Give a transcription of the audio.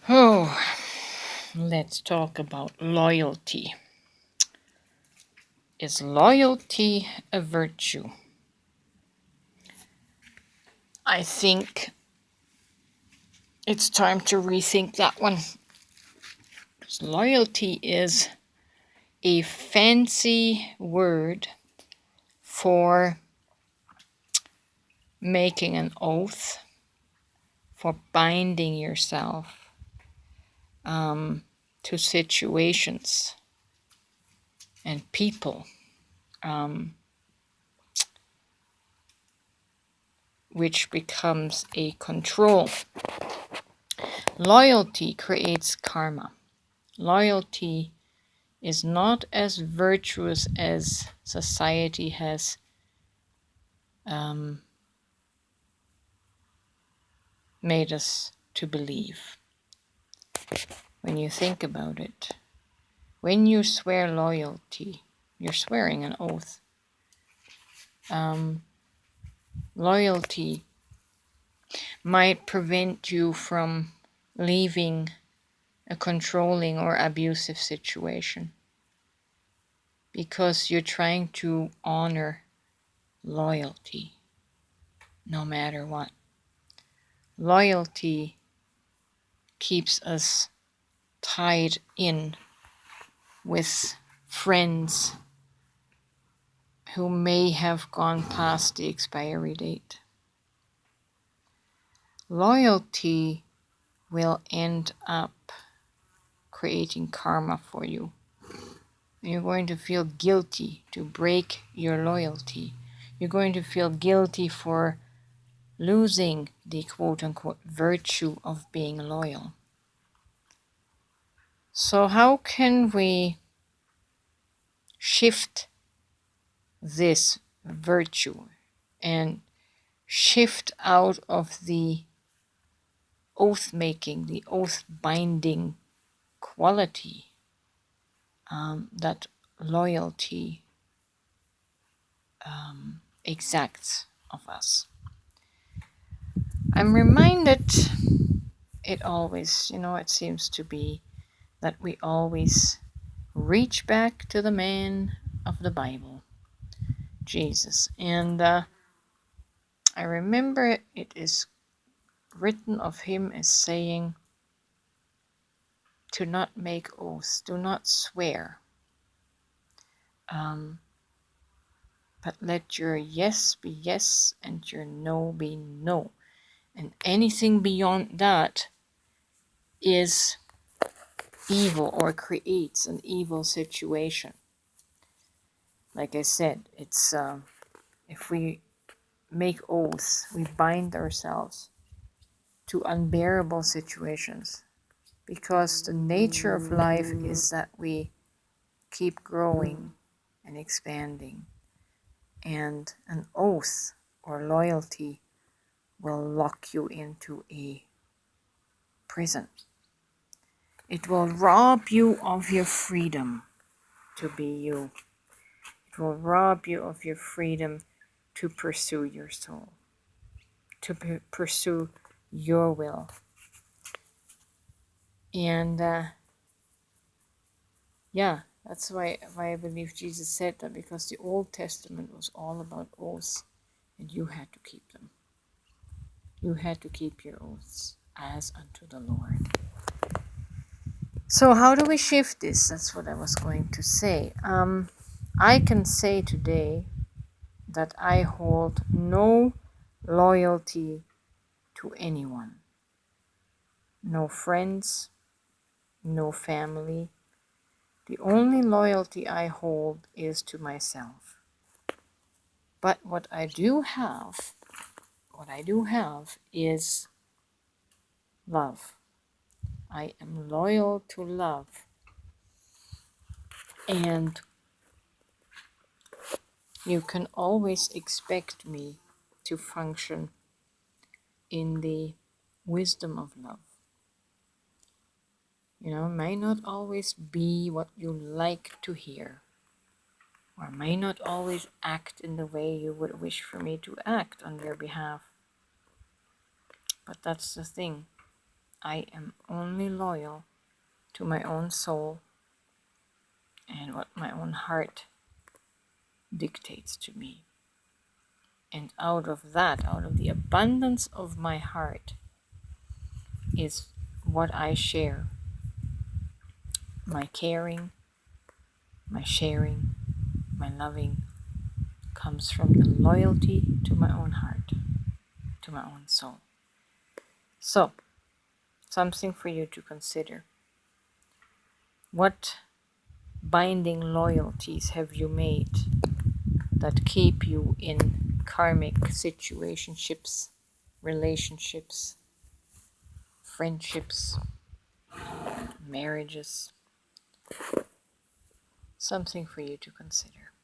Oh, let's talk about loyalty. Is loyalty a virtue? I think it's time to rethink that one. Because loyalty is a fancy word for making an oath, for binding yourself to situations and people, which becomes a control. Loyalty creates karma. Loyalty is not as virtuous as society has made us to believe. When you think about it, when you swear loyalty, you're swearing an oath. Loyalty might prevent you from leaving a controlling or abusive situation because you're trying to honor loyalty no matter what. Loyalty keeps us tied in with friends who may have gone past the expiry date. Loyalty will end up creating karma for you. You're going to feel guilty to break your loyalty. You're going to feel guilty for losing the quote-unquote virtue of being loyal. So how can we shift this virtue and shift out of the oath-making, the oath-binding quality that loyalty exacts of us? I'm reminded it seems to be that we always reach back to the man of the Bible, Jesus. And I remember it is written of him as saying to not make oaths, do not swear, but let your yes be yes and your no be no. And anything beyond that is evil or creates an evil situation. Like I said, it's if we make oaths, we bind ourselves to unbearable situations, because the nature of life is that we keep growing and expanding, and an oath or loyalty will lock you into a prison. It will rob you of your freedom to be you. It will rob you of your freedom to pursue your soul, to pursue your will. And that's why I believe Jesus said that, because the Old Testament was all about oaths, and you had to keep them. You had to keep your oaths as unto the Lord. So how do we shift this? That's what I was going to say. I can say today that I hold no loyalty to anyone. No friends, no family. The only loyalty I hold is to myself. But what I do have is love. I am loyal to love. And you can always expect me to function in the wisdom of love. May not always be what you like to hear, or may not always act in the way you would wish for me to act on your behalf. But that's the thing. I am only loyal to my own soul and what my own heart dictates to me. And out of that, out of the abundance of my heart, is what I share. My caring, my sharing, my loving comes from the loyalty to my own heart, to my own soul. So, something for you to consider. What binding loyalties have you made that keep you in karmic situationships, relationships, friendships, marriages? Something for you to consider.